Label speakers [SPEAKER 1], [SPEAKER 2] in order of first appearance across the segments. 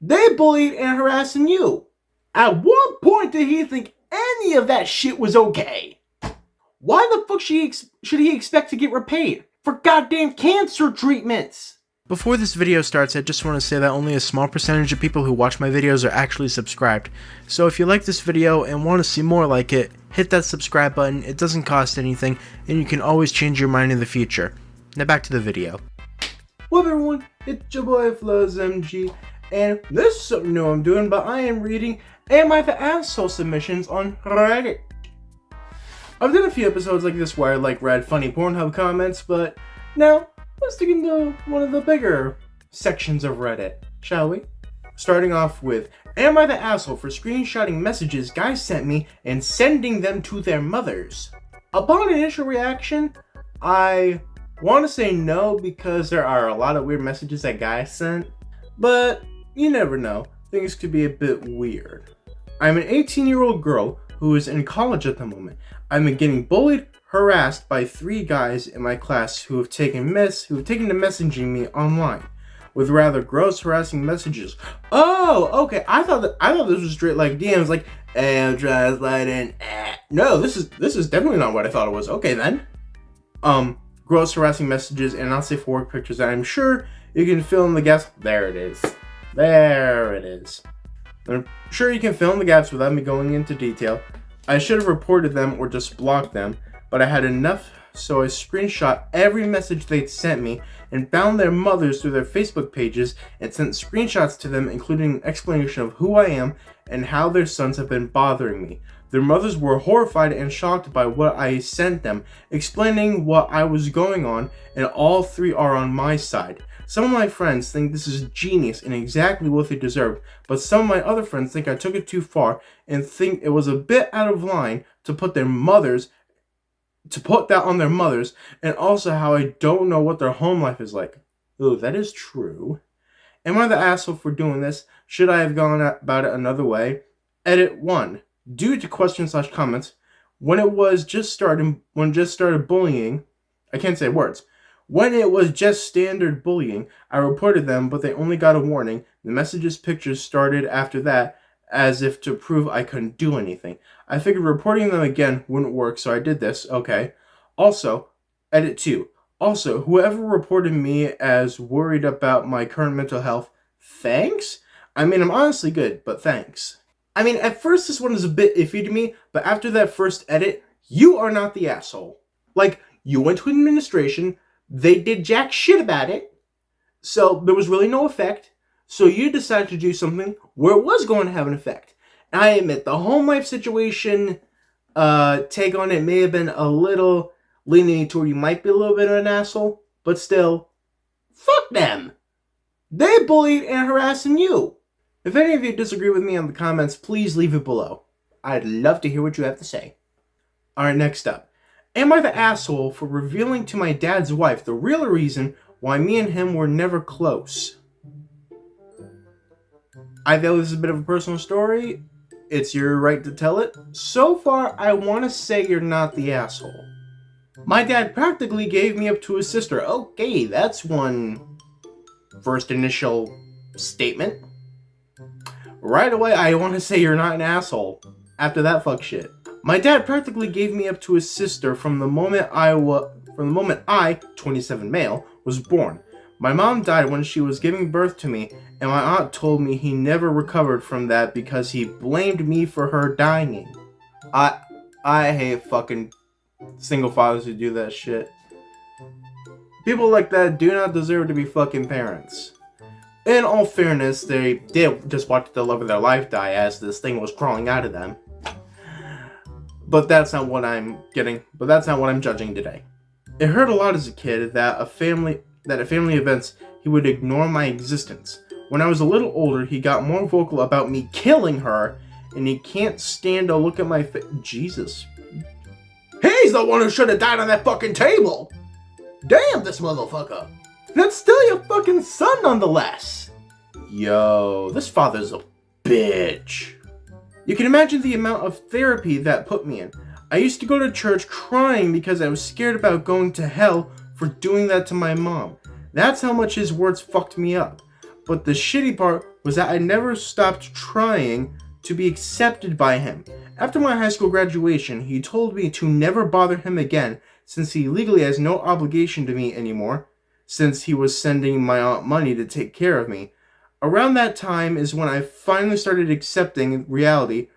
[SPEAKER 1] They bullied and harassing you. At what point did he think any of that shit was okay? Why the fuck should he expect to get repaid for goddamn cancer treatments? Before this video starts, I just want to say that only a small percentage of people who watch my videos are actually subscribed. So if you like this video and want to see more like it, hit that subscribe button. It doesn't cost anything, and you can always change your mind in the future. Now back to the video. What's up everyone, it's your boy Floz MG, and this is something new I'm doing, but I am reading Am I the Asshole submissions on Reddit. I've done a few episodes like this where I read funny Pornhub comments, but now let's dig into one of the bigger sections of Reddit, shall we? Starting off with, am I the asshole for screenshotting messages guys sent me and sending them to their mothers? Upon initial reaction, I want to say no because there are a lot of weird messages that guys sent, but you never know, things could be a bit weird. I'm an 18-year-old girl who is in college at the moment. I've been getting bullied, harassed by 3 guys in my class who have taken to messaging me online with rather gross, harassing messages. Oh, okay. I thought this was straight DMs, hey, I'm translating. No, this is definitely not what I thought it was. Okay then. Gross, harassing messages and not safe for work pictures. I'm sure you can fill in the gaps. There it is. There it is. I'm sure you can fill in the gaps without me going into detail. I should have reported them or just blocked them, but I had enough, so I screenshot every message they'd sent me and found their mothers through their Facebook pages and sent screenshots to them, including an explanation of who I am and how their sons have been bothering me. Their mothers were horrified and shocked by what I sent them, explaining what I was going on, and all 3 are on my side. Some of my friends think this is genius and exactly what they deserve, but some of my other friends think I took it too far and think it was a bit out of line to put that on their mothers, and also how I don't know what their home life is like. Ooh, that is true. Am I the asshole for doing this? Should I have gone about it another way? Edit 1. Due to questions/comments, when it was just started bullying, I can't say words. When it was just standard bullying, I reported them, but they only got a warning. The messages pictures started after that, as if to prove I couldn't do anything. I figured reporting them again wouldn't work, so I did this. Okay. Also, edit 2. Also, whoever reported me as worried about my current mental health, thanks? I mean, I'm honestly good, but thanks. I mean, at first this one is a bit iffy to me, but after that first edit, you are not the asshole. You went to administration, they did jack shit about it, so there was really no effect, so you decided to do something where it was going to have an effect. And I admit, the home life situation take on it may have been a little leaning toward you might be a little bit of an asshole, but still, fuck them. They bullied and harassing you. If any of you disagree with me in the comments, please leave it below. I'd love to hear what you have to say. Alright, next up. Am I the asshole for revealing to my dad's wife the real reason why me and him were never close? I feel this is a bit of a personal story. It's your right to tell it. So far, I want to say you're not the asshole. My dad practically gave me up to his sister. Okay, that's one first initial statement. Right away, I want to say you're not an asshole after that fuck shit. My dad practically gave me up to his sister from the moment I, 27 male, was born. My mom died when she was giving birth to me, and my aunt told me he never recovered from that because he blamed me for her dying. I hate fucking single fathers who do that shit. People like that do not deserve to be fucking parents. In all fairness, they did just watch the love of their life die as this thing was crawling out of them. But that's not what I'm judging today. It hurt a lot as a kid that at family events he would ignore my existence. When I was a little older, he got more vocal about me killing her, and he can't stand to look at my face. Jesus. He's the one who should have died on that fucking table! Damn, this motherfucker! That's still your fucking son nonetheless! Yo, this father's a bitch. You can imagine the amount of therapy that put me in. I used to go to church crying because I was scared about going to hell for doing that to my mom. That's how much his words fucked me up. But the shitty part was that I never stopped trying to be accepted by him. After my high school graduation, he told me to never bother him again since he legally has no obligation to me anymore, since he was sending my aunt money to take care of me. Around that time is when I finally started accepting reality,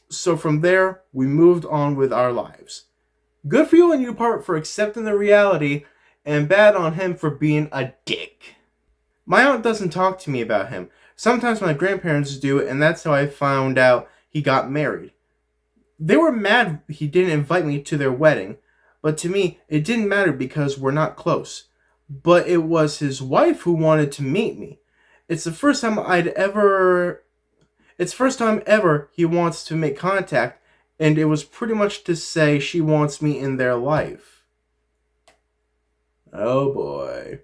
[SPEAKER 1] so from there, we moved on with our lives. Good for you and your part for accepting the reality, and bad on him for being a dick. My aunt doesn't talk to me about him. Sometimes my grandparents do, and that's how I found out he got married. They were mad he didn't invite me to their wedding, but to me, it didn't matter because we're not close. But it was his wife who wanted to meet me. It's the first time ever he wants to make contact, and it was pretty much to say she wants me in their life. Oh boy.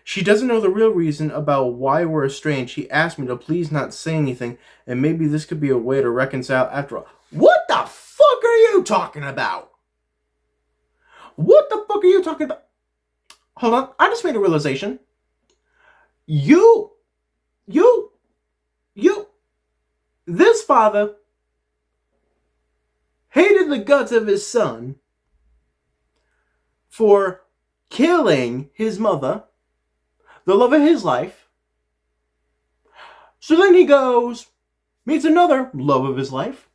[SPEAKER 1] She doesn't know the real reason about why we're estranged. She asked me to please not say anything, and maybe this could be a way to reconcile after all. What the fuck are you talking about? What the fuck are you talking about? Hold on, I just made a realization. This father hated the guts of his son for killing his mother, the love of his life. So then he goes, meets another love of his life.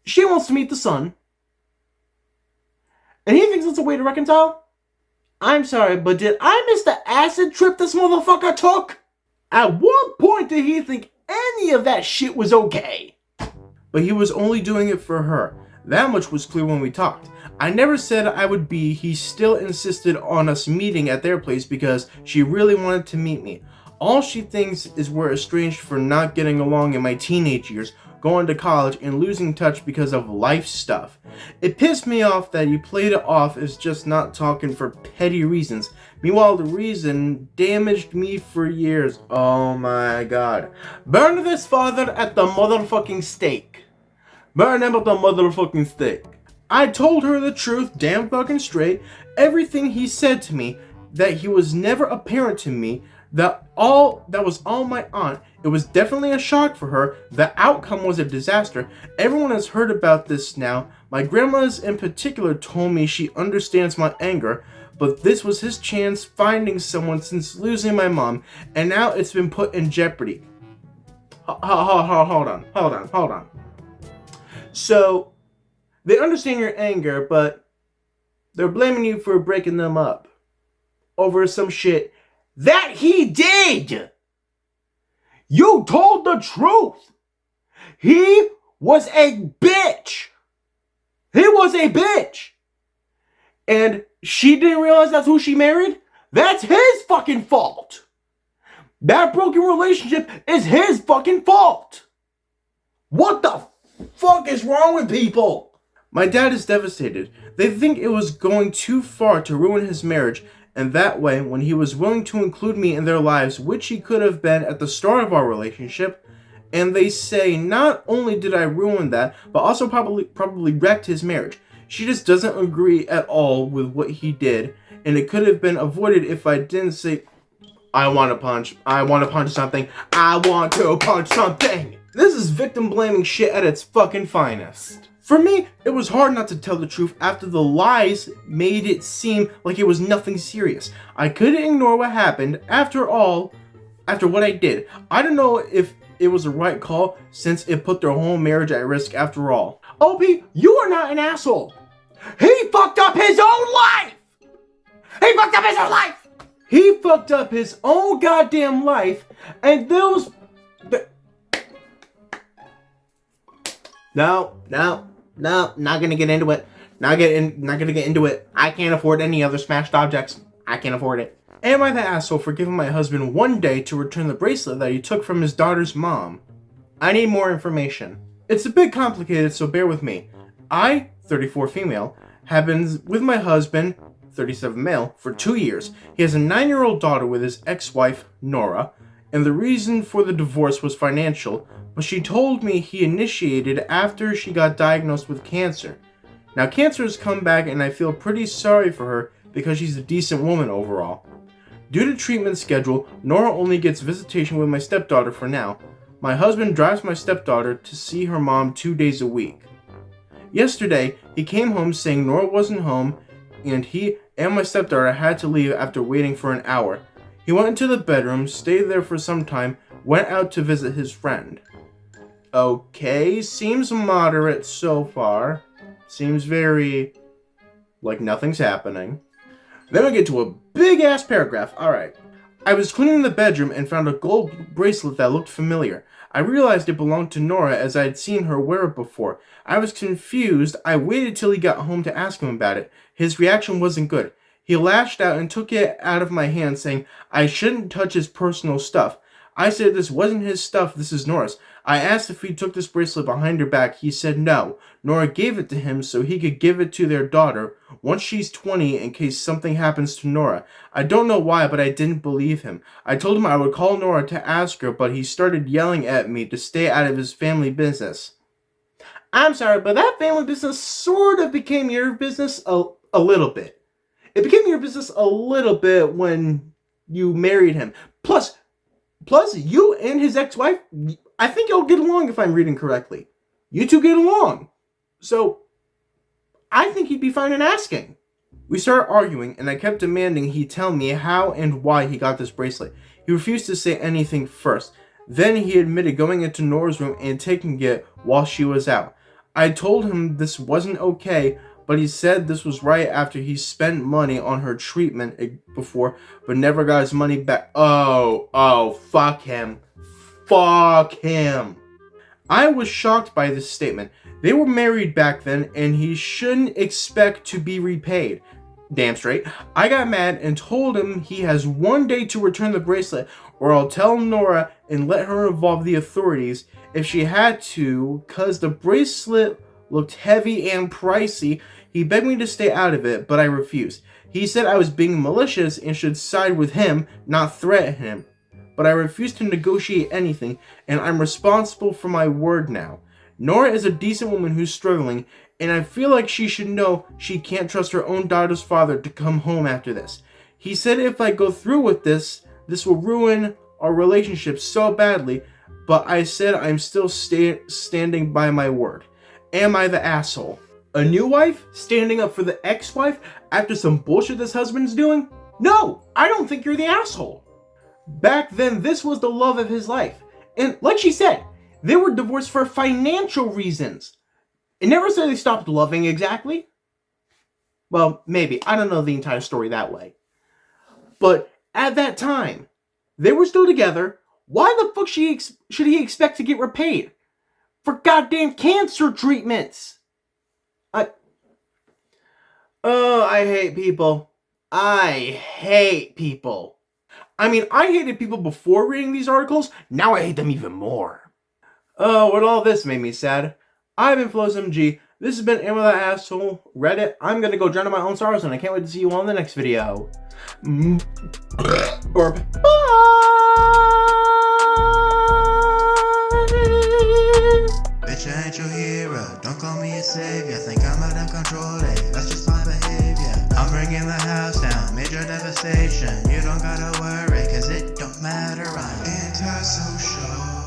[SPEAKER 1] She wants to meet the son. And he thinks it's a way to reconcile. I'm sorry, but did I miss the acid trip this motherfucker took? At what point did he think any of that shit was okay? But he was only doing it for her. That much was clear when we talked. I never said I would be. He still insisted on us meeting at their place because she really wanted to meet me. All she thinks is we're estranged for not getting along in my teenage years, going to college, and losing touch because of life stuff. It pissed me off that he played it off as just not talking for petty reasons. Meanwhile, the reason damaged me for years. Oh my god. Burn this father at the motherfucking stake. Burn him at the motherfucking stake. I told her the truth, damn fucking straight. Everything he said to me, that he was never a parent to me, that was all my aunt. It was definitely a shock for her. The outcome was a disaster. Everyone has heard about this now. My grandma's in particular told me she understands my anger, but this was his chance finding someone since losing my mom, and now it's been put in jeopardy. Hold on. So, they understand your anger, but they're blaming you for breaking them up over some shit that he did. You told the truth. He was a bitch. He was a bitch. And she didn't realize that's who she married? That's his fucking fault. That broken relationship is his fucking fault. What the fuck is wrong with people? My dad is devastated. They think it was going too far to ruin his marriage, and that way, when he was willing to include me in their lives, which he could have been at the start of our relationship, and they say not only did I ruin that, but also probably wrecked his marriage. She just doesn't agree at all with what he did, and it could have been avoided if I didn't say, I want to punch something. This is victim blaming shit at its fucking finest. For me, it was hard not to tell the truth after the lies made it seem like it was nothing serious. I couldn't ignore what happened. After what I did, I don't know if it was the right call since it put their whole marriage at risk after all. OP, you are not an asshole. He fucked up his own life. He fucked up his own goddamn life, and those... No, not gonna get into it. Not gonna get into it. I can't afford any other smashed objects. I can't afford it. Am I the asshole for giving my husband one day to return the bracelet that he took from his daughter's mom? I need more information. It's a bit complicated, so bear with me. I, 34 female, have been with my husband, 37 male, for 2 years. He has a 9-year-old daughter with his ex-wife, Nora, and the reason for the divorce was financial, but she told me he initiated after she got diagnosed with cancer. Now, cancer has come back, and I feel pretty sorry for her because she's a decent woman overall. Due to treatment schedule, Nora only gets visitation with my stepdaughter for now. My husband drives my stepdaughter to see her mom 2 days a week. Yesterday, he came home saying Nora wasn't home and he and my stepdaughter had to leave after waiting for an hour. He went into the bedroom, stayed there for some time, went out to visit his friend. Okay, seems moderate so far. Seems very like nothing's happening. Then we get to a big ass paragraph. Alright. I was cleaning the bedroom and found a gold bracelet that looked familiar. I realized it belonged to Nora as I had seen her wear it before. I was confused. I waited till he got home to ask him about it. His reaction wasn't good. He lashed out and took it out of my hand, saying I shouldn't touch his personal stuff. I said this wasn't his stuff, this is Nora's. I asked if he took this bracelet behind her back. He said no. Nora gave it to him so he could give it to their daughter once she's 20 in case something happens to Nora. I don't know why, but I didn't believe him. I told him I would call Nora to ask her, but he started yelling at me to stay out of his family business. I'm sorry, but that family business sort of became your business a little bit. It became your business a little bit when you married him. Plus, you and his ex-wife, I think y'all get along if I'm reading correctly. You two get along. So, I think he'd be fine in asking. We started arguing, and I kept demanding he tell me how and why he got this bracelet. He refused to say anything first. Then he admitted going into Nora's room and taking it while she was out. I told him this wasn't okay, but he said this was right after he spent money on her treatment before, but never got his money back. Oh, fuck him. Fuck him. I was shocked by this statement. They were married back then, and he shouldn't expect to be repaid. Damn straight. I got mad and told him he has 1 day to return the bracelet, or I'll tell Nora and let her involve the authorities if she had to, cause the bracelet looked heavy and pricey. He begged me to stay out of it, but I refused. He said I was being malicious and should side with him, not threaten him. But I refused to negotiate anything, and I'm responsible for my word now. Nora is a decent woman who's struggling, and I feel like she should know she can't trust her own daughter's father to come home after this. He said if I go through with this will ruin our relationship so badly, but I said I'm still standing by my word. Am I the asshole? A new wife standing up for the ex-wife after some bullshit this husband's doing? No, I don't think you're the asshole. Back then, this was the love of his life. And like she said, they were divorced for financial reasons. It never said they stopped loving exactly. Well, maybe. I don't know the entire story that way. But at that time, they were still together. Why the fuck should he expect to get repaid? For goddamn cancer treatments. I hate people. I hate people. I mean, I hated people before reading these articles. Now I hate them even more. Oh, what all this made me sad. I've been Floz MG. This has been Am I the Asshole? Reddit. I'm gonna go drown in my own sorrows, and I can't wait to see you all in the next video. Or bye!
[SPEAKER 2] Bitch, I ain't your hero. Don't call me a savior. Think I'm out of control, that's just my behavior. I'm bringing the house down, major devastation. You don't gotta worry, cause it don't matter. I'm antisocial.